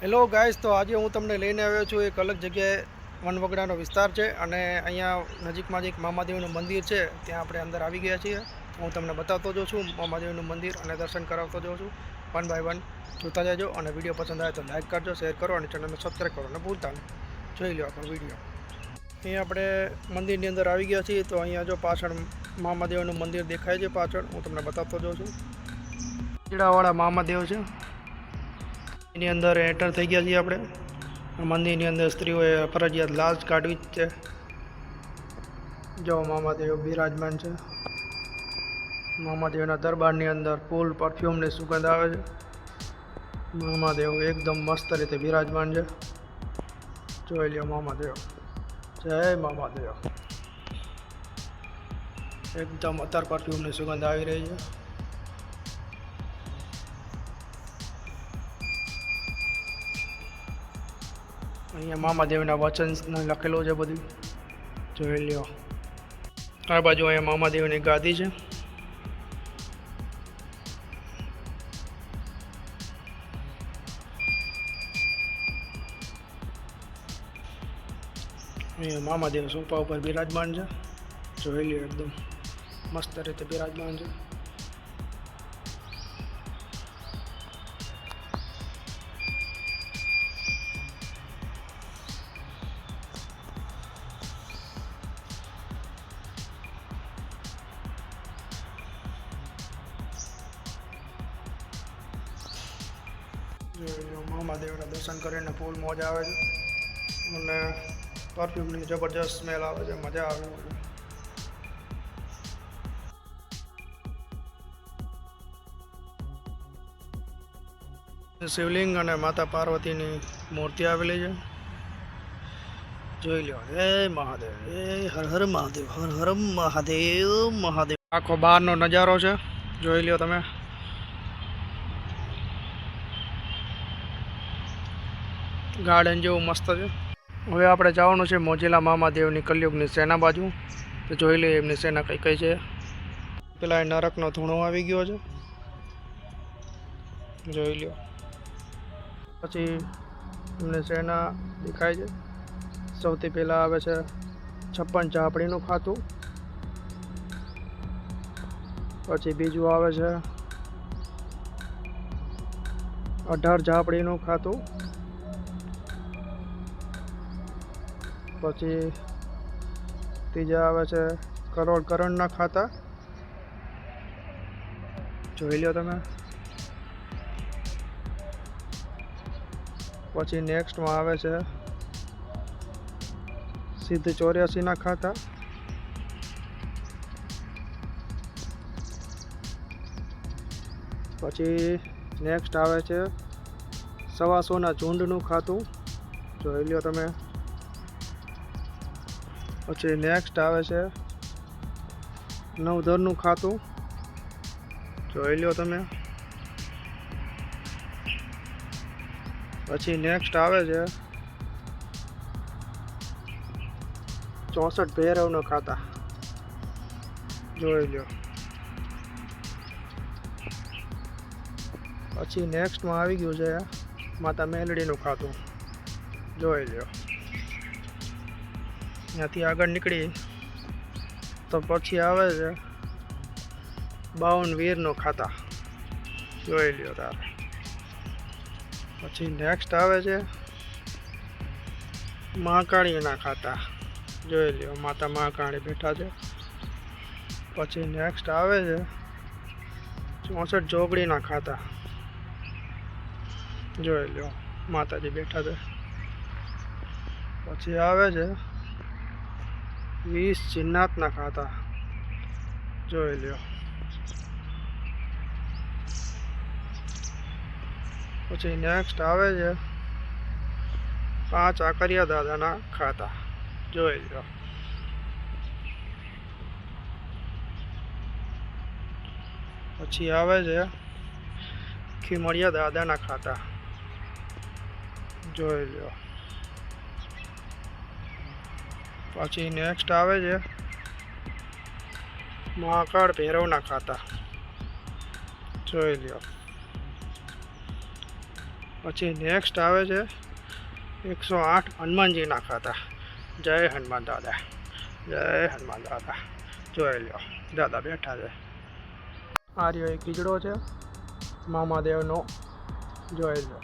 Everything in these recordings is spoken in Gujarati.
હેલો ગાઈસ, તો આજે હું તમને લઈને આવ્યો છું એક અલગ જગ્યાએ. વનવગડાનો વિસ્તાર છે અને અહીંયા નજીકમાં જ એક મામાદેવનું મંદિર છે. ત્યાં આપણે અંદર આવી ગયા છીએ. હું તમને બતાવતો જાઉં છું મામાદેવનું મંદિર અને દર્શન કરાવતો જાઉં છું. 1 બાય 1 જોતા જજો અને વિડીયો પસંદ આવે તો લાઈક કરજો, શેર કરો અને ચેનલને સબસ્ક્રાઈબ કરો અને ભૂલતા નહીં. જોઈ લો આપણો વિડીયો. અહીંયા આપણે મંદિરની અંદર આવી ગયા છીએ. તો અહીંયા જો પાછળ મામાદેવનું મંદિર દેખાય છે. પાછળ હું તમને બતાવતો જાઉં છું. જીડાવાળા મામાદેવ છે. એની અંદર એન્ટર થઈ ગયા છીએ આપણે. મંદિરની અંદર સ્ત્રીઓએ ફરજિયાત લાશ કાઢવી જ છે. જો મામાદેવ બિરાજમાન છે. મામાદેવના દરબારની અંદર ફૂલ પરફ્યુમની સુગંધ આવે છે. મામાદેવ એકદમ મસ્ત રીતે બિરાજમાન છે. જોઈ લ્યો મામાદેવ. જય મામાદેવ. એકદમ અત્તર પરફ્યુમની સુગંધ આવી રહી છે. અહીંયા મામાદેવના વચન લખેલું છે બધું. જોઈ લ્યો. આ બાજુ અહીંયા મામાદેવની ગાદી છે. અહીંયા મામાદેવ સોફા ઉપર બિરાજમાન છે. જોઈ લ્યો, એકદમ મસ્ત રીતે બિરાજમાન છે. મામાદેવના દર્શન કરીને ફૂલ મોજ આવે છે અને પરફ્યુમની જબરજસ્ત સ્મેલ આવે છે. મજા આવે છે. શિવલિંગ અને માતા પાર્વતીની મૂર્તિ આવેલી છે. જોઈ લો. હે મહાદેવ, હે હર હર મહાદેવ, હર હર મહાદેવ. મહાદેવ આખો બહારનો નજારો છે. જોઈ લો તમે. ગાર્ડન જેવું મસ્ત છે. હવે આપણે જવાનું છે મોજીલા મામાદેવની કલયુગની સેના બાજુ. તો જોઈ લઈએ એમની સેના કઈ કઈ છે. પેલા નરકનો ધૂણો આવી ગયો છે. જોઈ લ્યો. પછી એમની સેના દેખાય છે. સૌથી પહેલાં આવે છે 56 ઝાપડીનું ખાતું. પછી બીજું આવે છે 18 ઝાપડીનું ખાતું. પછી ત્રીજા આવે છે કરોડના ખાતા. જોઈ લો તમે. પછી નેક્સ્ટમાં આવે છે સિદ્ધ 84ના ખાતા. પછી નેક્સ્ટ આવે છે 125ના ઝુંડનું ખાતું. જોઈ લો તમે. પછી નેક્સ્ટ આવે છે 9 ખાતું. જોઈ લો તમે. પછી નેક્સ્ટ આવે છે 64 ભૈરવનું ખાતા. જોઈ લો. પછી નેક્સ્ટમાં આવી ગયું છે માતા મેલડીનું ખાતું. જોઈ લો. ત્યાંથી આગળ નીકળી તો પછી આવે છે 52 વીરનું ખાતા. જોઈ લ્યો તારે. પછી નેક્સ્ટ આવે છે મહાકાળીના ખાતા. જોઈ લ્યો, માતા મહાકાળી બેઠા છે. પછી નેક્સ્ટ આવે છે 64 જોગડીના ખાતા. જોઈ લ્યો, માતાજી બેઠા છે. પછી આવે છે 20 જિન્નાતના ખાતા. જોઈ લ્યો. પછી નેક્સ્ટ આવે છે 5 આકરિયા દાદાના ખાતા. જોઈ લો. પછી આવે છે ખીમળિયા દાદાના ખાતા. જોઈ લો. પછી નેક્સ્ટ આવે છે મહાકાળ ભૈરવના ખાતા. જોઈ લો. પછી નેક્સ્ટ આવે છે 108 હનુમાનજીના ખાતા. જય હનુમાન દાદા, જય હનુમાન દાદા. જોઈ લો દાદા બેઠા છે. આ રહ્યો એક ખીજડો છે મામાદેવનો, જોઈ લો.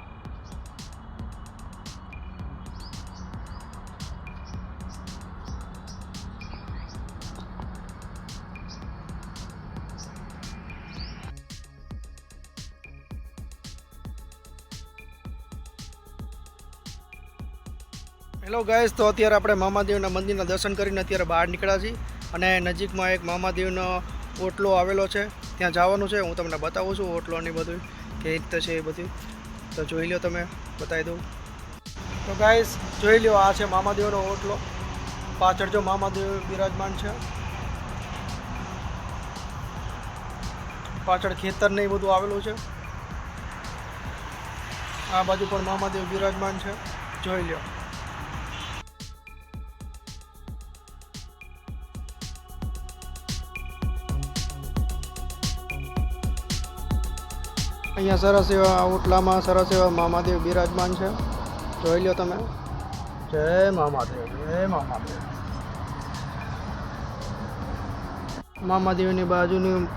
હેલો ગાઈસ, તો અત્યારે આપણે મામાદેવના મંદિરના દર્શન કરીને અત્યારે બહાર નીકળ્યા છીએ અને નજીકમાં એક મામાદેવનો ઓટલો આવેલો છે, ત્યાં જવાનું છે. હું તમને બતાવું છું ઓટલોની બધું કેવી રીતે છે એ બધું. તો જોઈ લો, તમે બતાવી દઉં. તો ગાઈસ જોઈ લો, આ છે મામાદેવનો ઓટલો. પાછળ જો મામાદેવ બિરાજમાન છે, પાછળ ખેતર ને એ બધું આવેલું છે. આ બાજુ પણ મામાદેવ બિરાજમાન છે, જોઈ લો. અહીંયા સરસ એવા ઓટલામાં સરસ એવા મામાદેવ બિરાજમાન છે, જોઈ લો તમે. જય મામાદેવ, જય મામાદેવ. મામાદેવની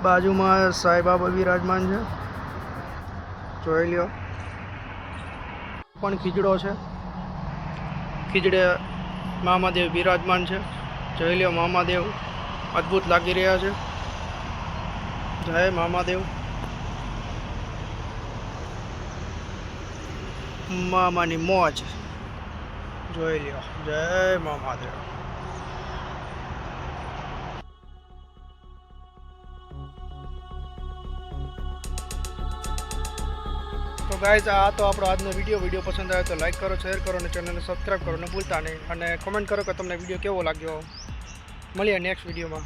બાજુમાં સાંઈબાબા બિરાજમાન છે, જોઈ લો. પણ ખીજડો છે, ખીજડે મામાદેવ બિરાજમાન છે, જોઈ લો. મામાદેવ અદ્ભુત લાગી રહ્યા છે. જય મામાદેવ. મામાની મોજ જોઈ લ્યો. જય મામાદેવ. તો ગાઈઝ, આ તો આપણો આજનો વિડીયો પસંદ આવે તો લાઈક કરો, શેર કરો અને ચેનલને સબસ્ક્રાઈબ કરો ને ભૂલતા નહીં. અને કોમેન્ટ કરો કે તમને વિડીયો કેવો લાગ્યો. મળીએ નેક્સ્ટ વિડીયોમાં.